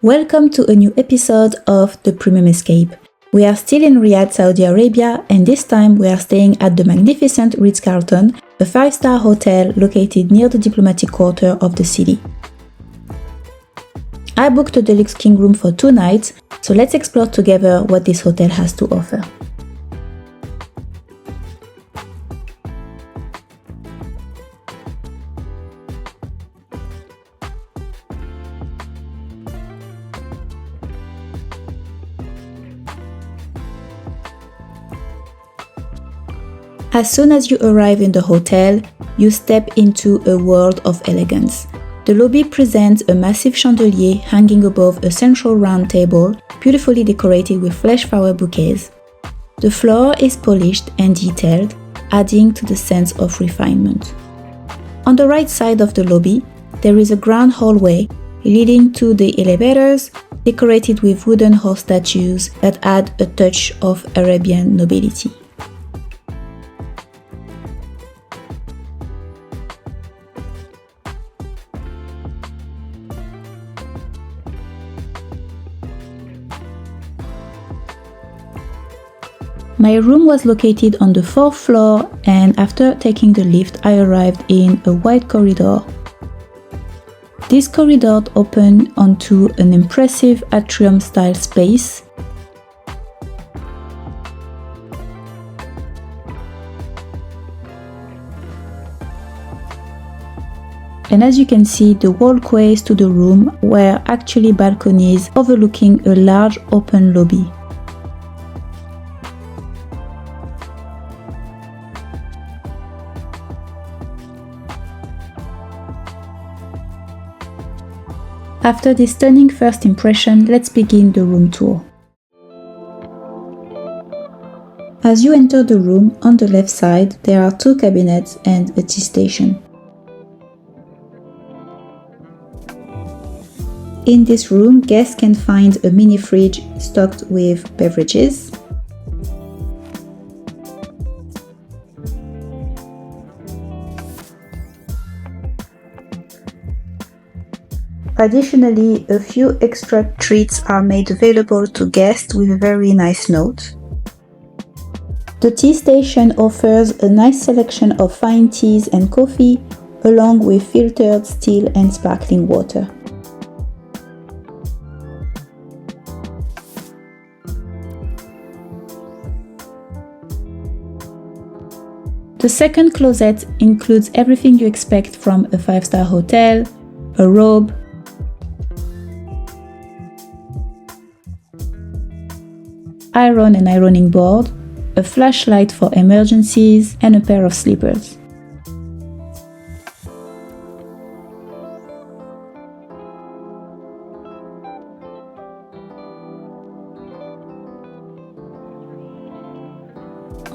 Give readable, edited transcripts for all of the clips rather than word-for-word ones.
Welcome to a new episode of The Premium Escape. We are still in Riyadh, Saudi Arabia, and this time we are staying at the magnificent Ritz-Carlton, a 5-star hotel located near the diplomatic quarter of the city. I booked a Deluxe King Room for 2 nights, so let's explore together what this hotel has to offer. As soon as you arrive in the hotel, you step into a world of elegance. The lobby presents a massive chandelier hanging above a central round table, beautifully decorated with fresh flower bouquets. The floor is polished and detailed, adding to the sense of refinement. On the right side of the lobby, there is a grand hallway leading to the elevators, decorated with wooden horse statues that add a touch of Arabian nobility. My room was located on the 4th floor, and after taking the lift, I arrived in a wide corridor. This corridor opened onto an impressive atrium style space. And as you can see, the walkways to the room were actually balconies overlooking a large open lobby. After this stunning first impression, let's begin the room tour. As you enter the room, on the left side, there are 2 cabinets and a tea station. In this room, guests can find a mini fridge stocked with beverages. Additionally, a few extra treats are made available to guests with a very nice note. The tea station offers a nice selection of fine teas and coffee, along with filtered still and sparkling water. The second closet includes everything you expect from a 5-star hotel: a robe, iron and ironing board, a flashlight for emergencies, and a pair of slippers.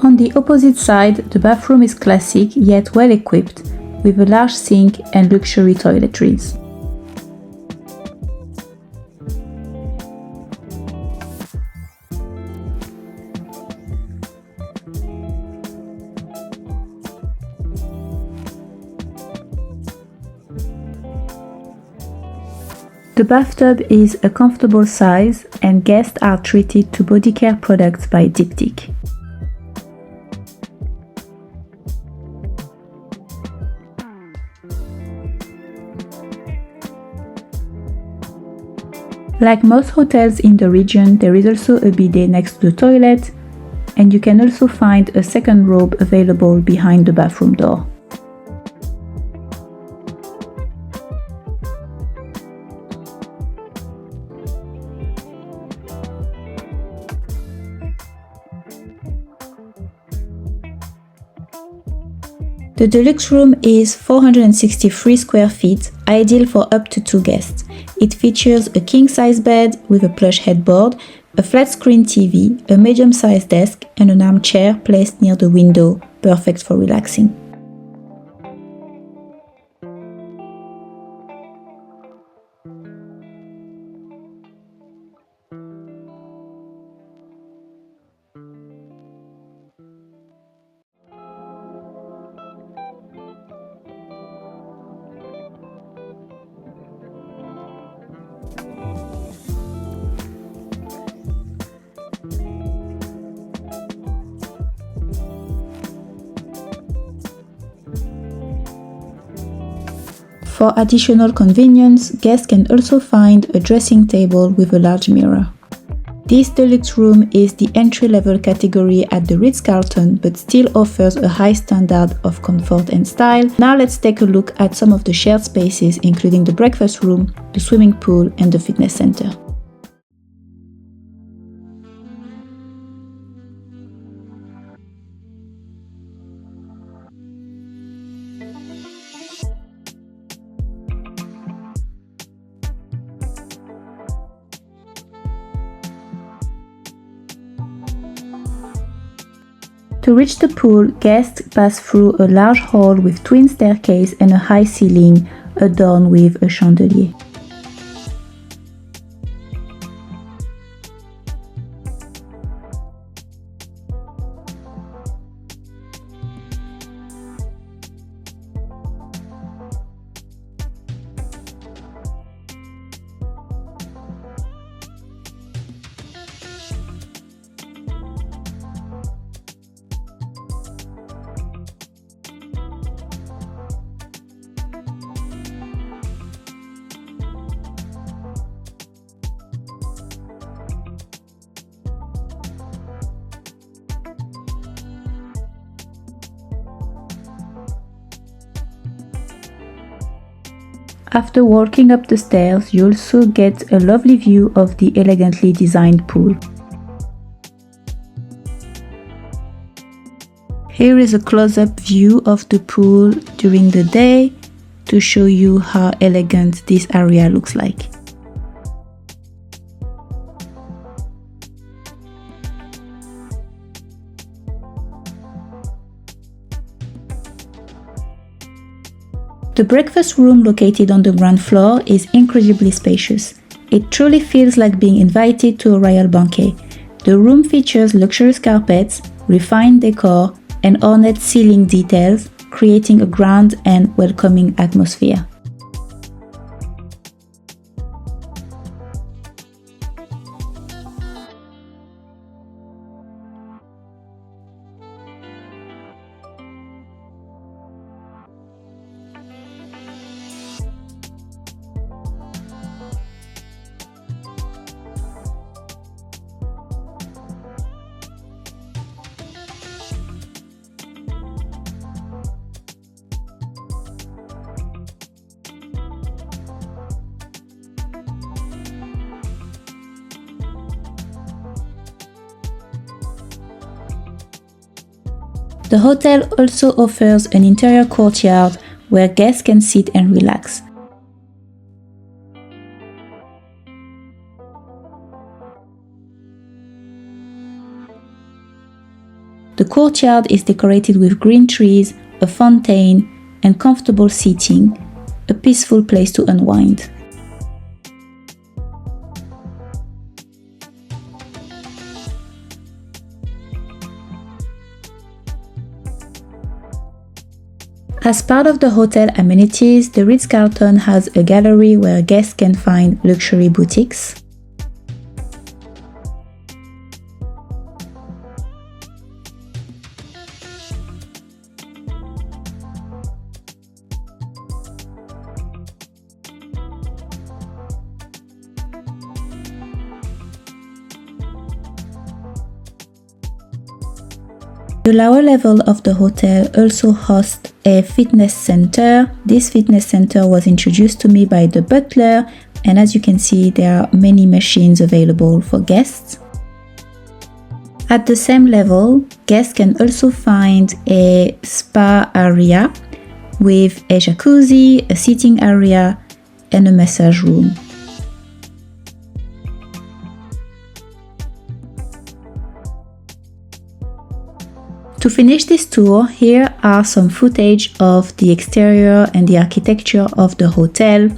On the opposite side, the bathroom is classic yet well equipped, with a large sink and luxury toiletries. The bathtub is a comfortable size, and guests are treated to body care products by Diptyque. Like most hotels in the region, there is also a bidet next to the toilet, and you can also find a second robe available behind the bathroom door. The deluxe room is 463 square feet, ideal for up to 2 guests. It features a king-size bed with a plush headboard, a flat-screen TV, a medium-sized desk, and an armchair placed near the window, perfect for relaxing. For additional convenience, guests can also find a dressing table with a large mirror. This deluxe room is the entry-level category at the Ritz-Carlton, but still offers a high standard of comfort and style. Now let's take a look at some of the shared spaces, including the breakfast room, the swimming pool, and the fitness center. To reach the pool, guests pass through a large hall with twin staircase and a high ceiling adorned with a chandelier. After walking up the stairs, you also get a lovely view of the elegantly designed pool. Here is a close-up view of the pool during the day to show you how elegant this area looks like. The breakfast room located on the ground floor is incredibly spacious. It truly feels like being invited to a royal banquet. The room features luxurious carpets, refined decor, and ornate ceiling details, creating a grand and welcoming atmosphere. The hotel also offers an interior courtyard where guests can sit and relax. The courtyard is decorated with green trees, a fountain, and comfortable seating, a peaceful place to unwind. As part of the hotel amenities, the Ritz-Carlton has a gallery where guests can find luxury boutiques. The lower level of the hotel also hosts a fitness center. This fitness center was introduced to me by the butler, and as you can see, there are many machines available for guests. At the same level, guests can also find a spa area with a jacuzzi, a seating area, and a massage room. To finish this tour, here are some footage of the exterior and the architecture of the hotel.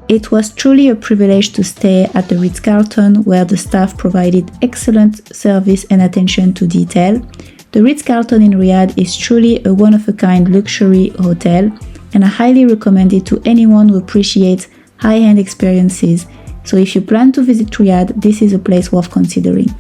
It was truly a privilege to stay at the Ritz-Carlton, where the staff provided excellent service and attention to detail. The Ritz-Carlton in Riyadh is truly a one-of-a-kind luxury hotel, and I highly recommend it to anyone who appreciates high-end experiences. So if you plan to visit Riyadh, this is a place worth considering.